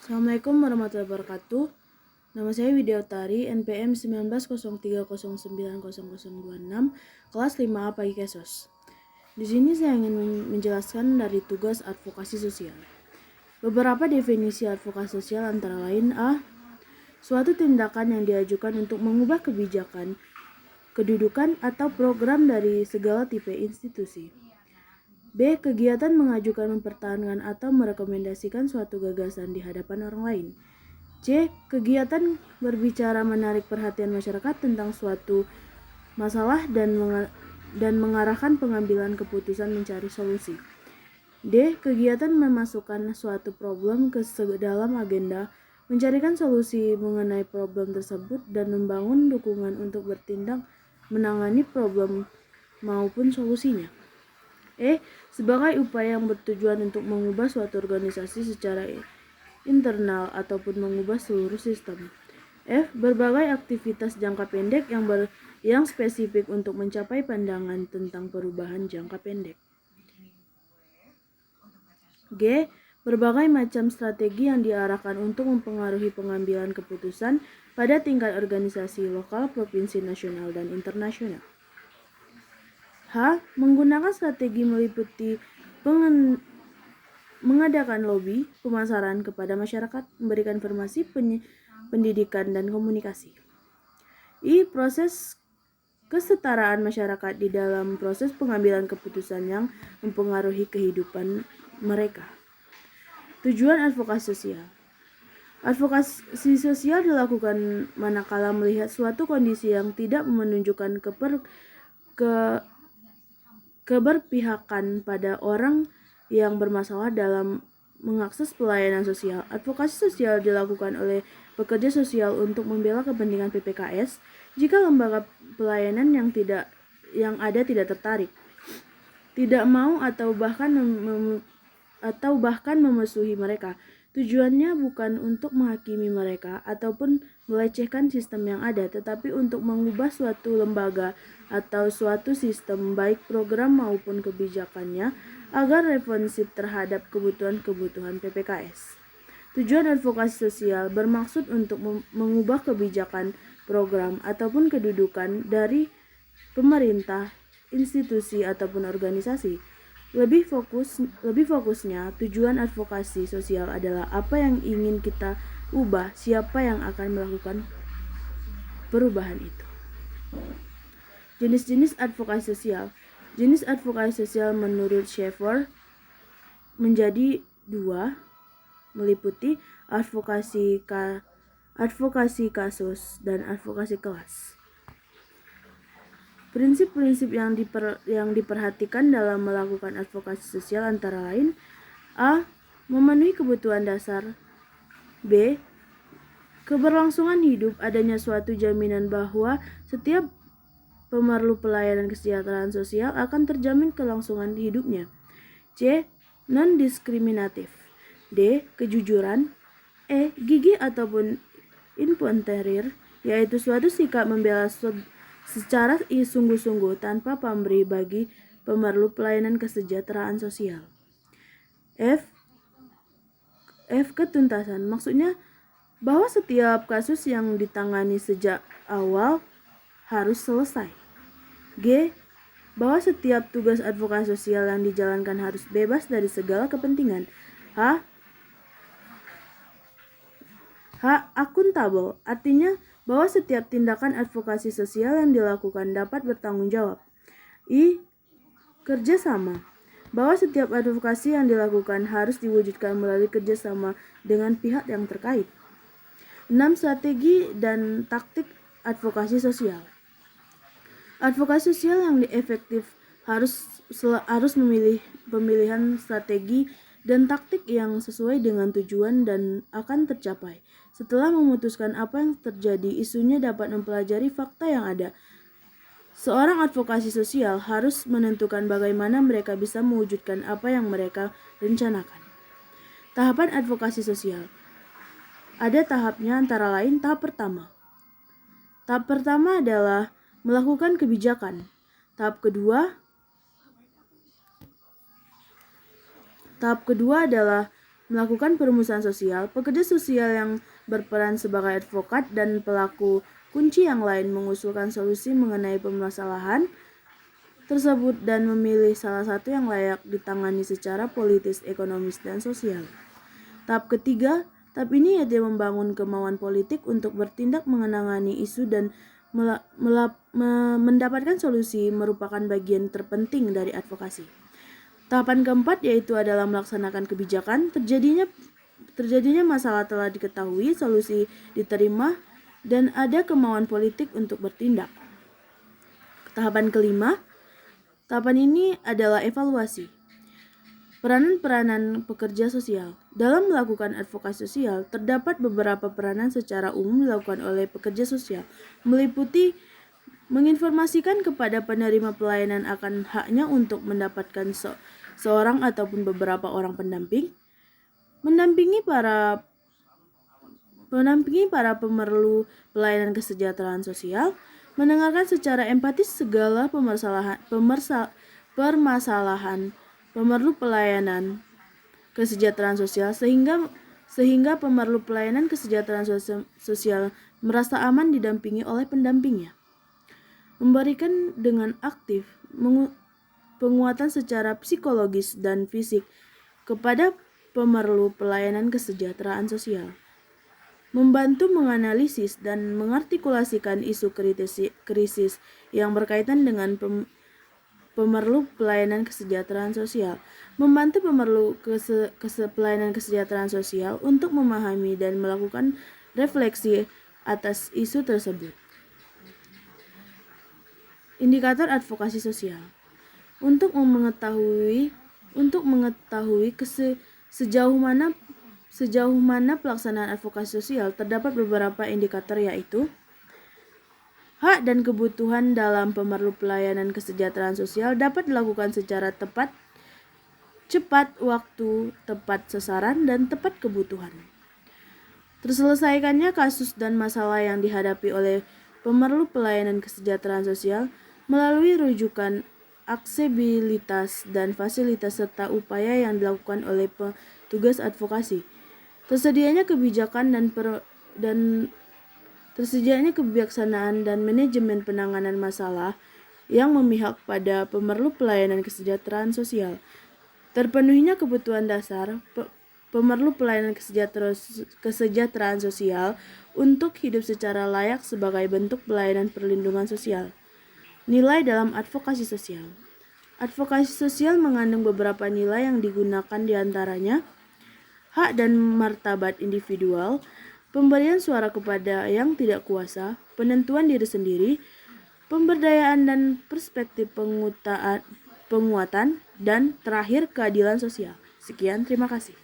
Assalamualaikum warahmatullahi wabarakatuh. Nama saya Widya Utari, NPM 1903090026, kelas 5A Pagi Kesos. Di sini saya ingin menjelaskan dari tugas advokasi sosial. Beberapa definisi advokasi sosial antara lain: A. Suatu tindakan yang diajukan untuk mengubah kebijakan, kedudukan, atau program dari segala tipe institusi. B. Kegiatan mengajukan, mempertahankan, atau merekomendasikan suatu gagasan di hadapan orang lain. C. Kegiatan berbicara, menarik perhatian masyarakat tentang suatu masalah dan mengarahkan pengambilan keputusan mencari solusi. D. Kegiatan memasukkan suatu problem ke dalam agenda, mencarikan solusi mengenai problem tersebut, dan membangun dukungan untuk bertindak menangani problem maupun solusinya. E. Sebagai upaya yang bertujuan untuk mengubah suatu organisasi secara internal ataupun mengubah seluruh sistem. F. Berbagai aktivitas jangka pendek yang spesifik untuk mencapai pandangan tentang perubahan jangka pendek. G. Berbagai macam strategi yang diarahkan untuk mempengaruhi pengambilan keputusan pada tingkat organisasi lokal, provinsi, nasional, dan internasional. H. Menggunakan strategi meliputi mengadakan lobby, pemasaran kepada masyarakat, memberikan informasi, pendidikan, dan komunikasi. I. Proses kesetaraan masyarakat di dalam proses pengambilan keputusan yang mempengaruhi kehidupan mereka. Tujuan advokasi sosial. Advokasi sosial dilakukan manakala melihat suatu kondisi yang tidak menunjukkan keberpihakan pada orang yang bermasalah dalam mengakses pelayanan sosial. Advokasi sosial dilakukan oleh pekerja sosial untuk membela kepentingan PPKS jika lembaga pelayanan yang ada tidak tertarik, tidak mau, atau bahkan memusuhi mereka. Tujuannya bukan untuk menghakimi mereka ataupun melecehkan sistem yang ada, tetapi untuk mengubah suatu lembaga atau suatu sistem, baik program maupun kebijakannya, agar responsif terhadap kebutuhan PPKS. Tujuan advokasi sosial bermaksud untuk mengubah kebijakan, program, ataupun kedudukan dari pemerintah, institusi, ataupun organisasi. Lebih fokusnya, tujuan advokasi sosial adalah apa yang ingin kita ubah, siapa yang akan melakukan perubahan itu. Jenis-jenis advokasi sosial. Jenis advokasi sosial menurut Schaeffer menjadi 2, meliputi advokasi kasus dan advokasi kelas. Prinsip-prinsip yang diperhatikan dalam melakukan advokasi sosial antara lain: A. Memenuhi kebutuhan dasar. B. Keberlangsungan hidup, adanya suatu jaminan bahwa setiap pemerlu pelayanan kesejahteraan sosial akan terjamin kelangsungan hidupnya. C. Non-diskriminatif. D. Kejujuran. E. Gigih ataupun involunteer, yaitu suatu sikap membela secara sungguh-sungguh tanpa pamrih bagi pemerlu pelayanan kesejahteraan sosial. F. Ketuntasan, maksudnya bahwa setiap kasus yang ditangani sejak awal harus selesai. G. Bahwa setiap tugas advokasi sosial yang dijalankan harus bebas dari segala kepentingan. H. Akuntabel, artinya bahwa setiap tindakan advokasi sosial yang dilakukan dapat bertanggung jawab. I. Kerjasama, bahwa setiap advokasi yang dilakukan harus diwujudkan melalui kerjasama dengan pihak yang terkait. 6. Strategi dan taktik advokasi sosial. Advokasi sosial yang efektif harus memilih pemilihan strategi dan taktik yang sesuai dengan tujuan dan akan tercapai. Setelah memutuskan apa yang terjadi, isunya dapat mempelajari fakta yang ada. Seorang advokasi sosial harus menentukan bagaimana mereka bisa mewujudkan apa yang mereka rencanakan. Tahapan advokasi sosial. Ada tahapnya, antara lain tahap pertama. Tahap pertama adalah melakukan kebijakan. Tahap kedua adalah melakukan perumusan sosial. Pekerja sosial yang berperan sebagai advokat dan pelaku kunci yang lain mengusulkan solusi mengenai permasalahan tersebut dan memilih salah satu yang layak ditangani secara politis, ekonomis, dan sosial. Tahap ketiga, tahap ini yaitu membangun kemauan politik untuk bertindak mengenangani isu dan mendapatkan solusi merupakan bagian terpenting dari advokasi. Tahapan keempat yaitu adalah melaksanakan kebijakan. Terjadinya masalah telah diketahui, solusi diterima, dan ada kemauan politik untuk bertindak. Tahapan kelima, tahapan ini adalah evaluasi. Peranan-peranan pekerja sosial. Dalam melakukan advokasi sosial, terdapat beberapa peranan secara umum dilakukan oleh pekerja sosial, meliputi menginformasikan kepada penerima pelayanan akan haknya untuk mendapatkan seorang ataupun beberapa orang pendamping, mendampingi para pemerlu pelayanan kesejahteraan sosial, mendengarkan secara empatis segala permasalahan pemerlu pelayanan kesejahteraan sosial sehingga pemerlu pelayanan kesejahteraan sosial merasa aman didampingi oleh pendampingnya. Memberikan dengan aktif penguatan secara psikologis dan fisik kepada pemerlu pelayanan kesejahteraan sosial. Membantu menganalisis dan mengartikulasikan isu krisis yang berkaitan dengan pemerlu pelayanan kesejahteraan sosial, membantu pemerlu pelayanan kesejahteraan sosial untuk memahami dan melakukan refleksi atas isu tersebut. Indikator advokasi sosial. Untuk mengetahui sejauh mana pelaksanaan advokasi sosial, terdapat beberapa indikator yaitu hak dan kebutuhan dalam pemerlu pelayanan kesejahteraan sosial dapat dilakukan secara tepat, cepat waktu, tepat sasaran, dan tepat kebutuhan. Terselesaikannya kasus dan masalah yang dihadapi oleh pemerlu pelayanan kesejahteraan sosial melalui rujukan, aksesibilitas, dan fasilitas serta upaya yang dilakukan oleh petugas advokasi. Tersedianya kebijaksanaan dan manajemen penanganan masalah yang memihak pada pemerlu pelayanan kesejahteraan sosial. Terpenuhinya kebutuhan dasar pemerlu pelayanan kesejahteraan sosial untuk hidup secara layak sebagai bentuk pelayanan perlindungan sosial. Nilai dalam advokasi sosial. Advokasi sosial mengandung beberapa nilai yang digunakan diantaranya hak dan martabat individual, pemberian suara kepada yang tidak kuasa, penentuan diri sendiri, pemberdayaan dan perspektif penguatan, dan terakhir keadilan sosial. Sekian, terima kasih.